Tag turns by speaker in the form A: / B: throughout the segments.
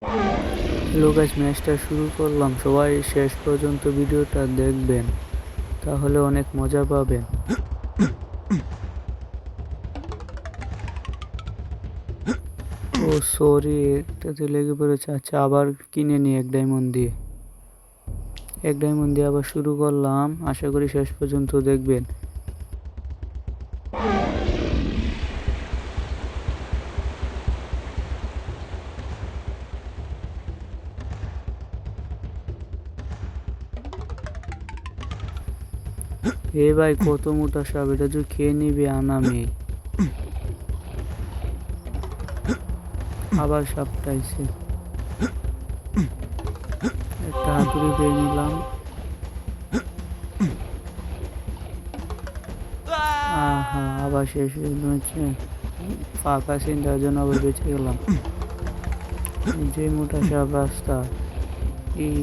A: Hello guys, ম্যাচটা শুরু করলাম। সবাই শেষ পর্যন্ত ভিডিওটা দেখবেন, তাহলে অনেক মজা পাবেন। ও সরি, একটাতে লেগে পড়েছে। আচ্ছা, আবার কিনে নিই এক ডায়মন্ড দিয়ে আবার শুরু করলাম। আশা করি শেষ পর্যন্ত দেখবেন। এ ভাই, কত মোটা সাপ! এটা যদি খেয়ে নিবি আনামি। আবার সাপটা আইছে। একটা হাতুড়ি পেয়ে নিলাম। আহা, আবার শেষ হচ্ছে। ফাঁকা চিন্তার জন্য আবার বেঁচে গেলাম। যে মোটা সাপ রাস্তা এই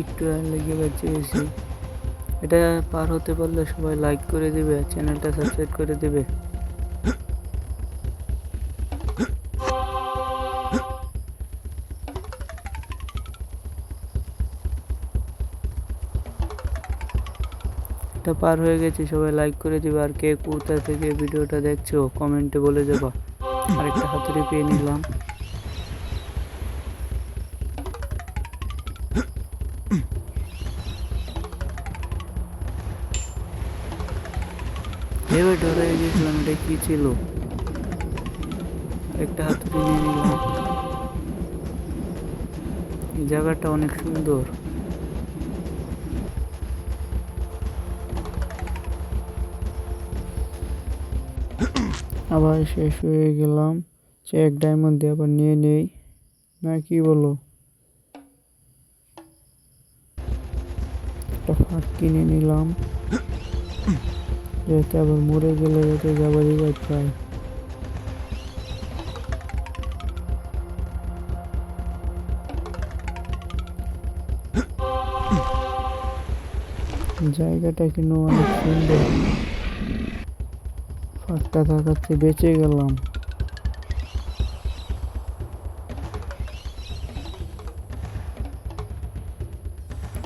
A: একটু লেগে বেঁচে গেছি। এটা পার হতে পারলে সবাই লাইক করে দিবে, চ্যানেলটা সাবস্ক্রাইব করে দিবে। এটা পার হয়ে গেছি, সবাই লাইক করে দিবে। আর কে কোথা থেকে ভিডিওটা দেখছো কমেন্টে বলে যাবা। আরেকটা হাতুড়ি পেয়ে নিলাম। এবার ডরে গেছিলাম, এটা কি ছিল। একটা হাতুড়ি নিয়ে নিলাম। এই জায়গাটা অনেক সুন্দর। আবার শেষ হয়ে গেলাম। সে এক ডায়মন্ড দিয়ে আবার নিয়ে নেই, না কি বলো? একটা ফাঁক কিনে নিলাম, যাতে আবার মরে গেলে যাতে যাবারই পায়। জায়গাটা কিন্তু অনেক সুন্দর। ফাঁকটা থাকাতে বেঁচে গেলাম।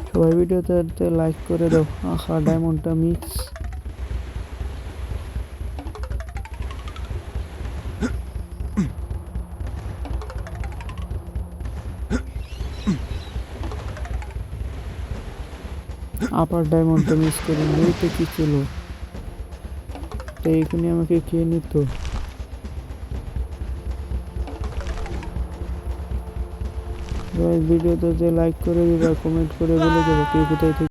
A: সবাই ভিডিওতে লাইক করে দাও। আহা, ডায়মন্ডটা মিক্স। আপার ডায়মন্ডটা মিস করে নিতে কি ছিল, তো এইখানে আমাকে খেয়ে নিত। ভিডিওতে লাইক করে দিবা, কমেন্ট করে বলে দেবো কে কোথায় থেকে